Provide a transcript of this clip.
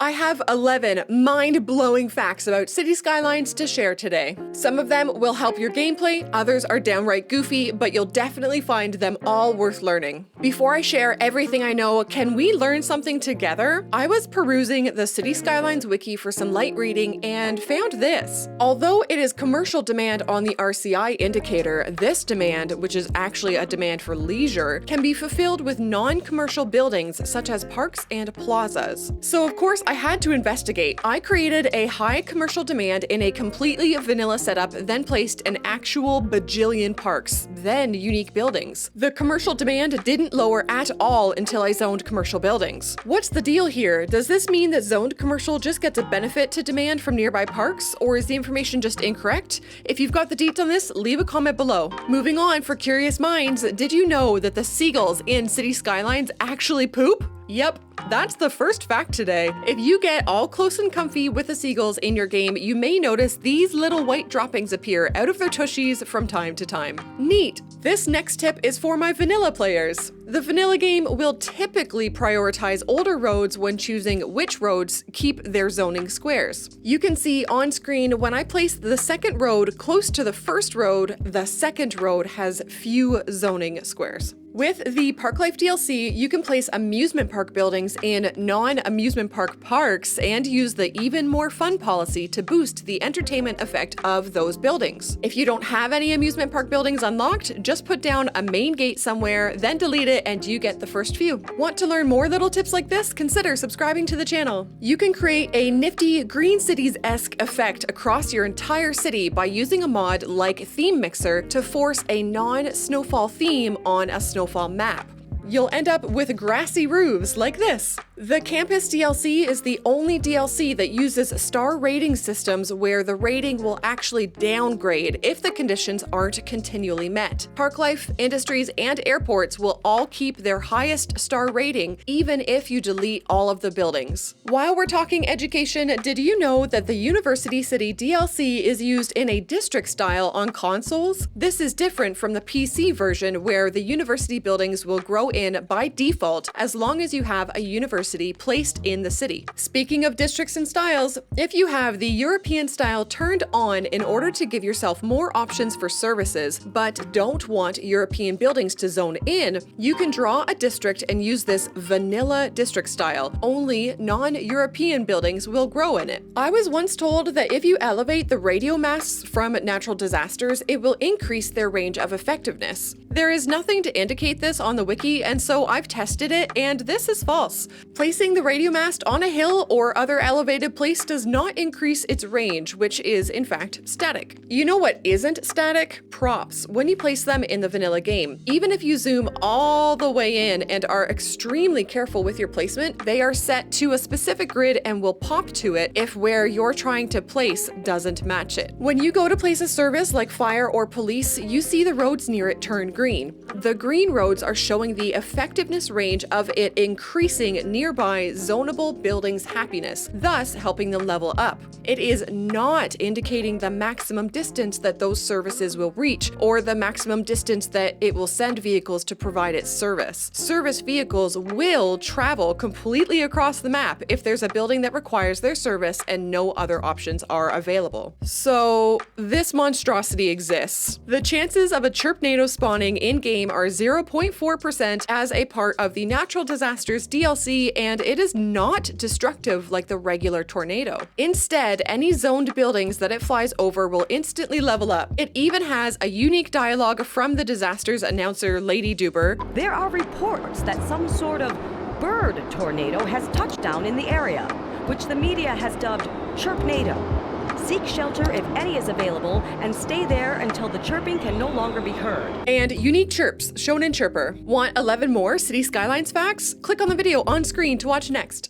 I have 11 mind-blowing facts about City Skylines to share today. Some of them will help your gameplay, others are downright goofy, but you'll definitely find them all worth learning. Before I share everything I know, can we learn something together? I was perusing the City Skylines wiki for some light reading and found this. Although it is commercial demand on the RCI indicator, this demand, which is actually a demand for leisure, can be fulfilled with non-commercial buildings such as parks and plazas. So of course, I had to investigate. I created a high commercial demand in a completely vanilla setup, then placed an actual bajillion parks, then unique buildings. The commercial demand didn't lower at all until I zoned commercial buildings. What's the deal here? Does this mean that zoned commercial just gets a benefit to demand from nearby parks, or is the information just incorrect? If you've got the deets on this, leave a comment below. Moving on, for curious minds, did you know that the seagulls in City Skylines actually poop? Yep, that's the first fact today. If you get all close and comfy with the seagulls in your game, you may notice these little white droppings appear out of their tushies from time to time. Neat! This next tip is for my vanilla players. The vanilla game will typically prioritize older roads when choosing which roads keep their zoning squares. You can see on screen when I place the second road close to the first road, the second road has few zoning squares. With the Park Life DLC, you can place amusement park buildings in non-amusement park parks and use the even more fun policy to boost the entertainment effect of those buildings. If you don't have any amusement park buildings unlocked, just put down a main gate somewhere, then delete it and you get the first few. Want to learn more little tips like this? Consider subscribing to the channel. You can create a nifty Green Cities-esque effect across your entire city by using a mod like Theme Mixer to force a non-snowfall theme on a snowfall map. You'll end up with grassy roofs like this. The Campus DLC is the only DLC that uses star rating systems where the rating will actually downgrade if the conditions aren't continually met. Park Life, Industries, and Airports will all keep their highest star rating even if you delete all of the buildings. While we're talking education, did you know that the University City DLC is used in a district style on consoles? This is different from the PC version where the university buildings will grow in by default as long as you have a university placed in the city. Speaking of districts and styles, if you have the European style turned on in order to give yourself more options for services, but don't want European buildings to zone in, you can draw a district and use this vanilla district style. Only non-European buildings will grow in it. I was once told that if you elevate the radio masts from natural disasters, it will increase their range of effectiveness. There is nothing to indicate this on the wiki, and so I've tested it, and this is false. Placing the radio mast on a hill or other elevated place does not increase its range, which is, in fact, static. You know what isn't static? Props. When you place them in the vanilla game, even if you zoom all the way in and are extremely careful with your placement, they are set to a specific grid and will pop to it if where you're trying to place doesn't match it. When you go to place a service like fire or police, you see the roads near it turn green. The green roads are showing the effectiveness range of it increasing nearby zonable buildings' happiness, thus helping them level up. It is not indicating the maximum distance that those services will reach or the maximum distance that it will send vehicles to provide its service. Service vehicles will travel completely across the map if there's a building that requires their service and no other options are available. So this monstrosity exists. The chances of a Chirpnado spawning in-game are 0.4% as a part of the Natural Disasters DLC, and it is not destructive like the regular tornado. Instead, any zoned buildings that it flies over will instantly level up. It even has a unique dialogue from the Disasters announcer Lady Duber. There are reports that some sort of bird tornado has touched down in the area, which the media has dubbed Chirpnado. Seek shelter if any is available and stay there until the chirping can no longer be heard. And unique chirps shown in Chirper. Want 11 more City Skylines facts? Click on the video on screen to watch next.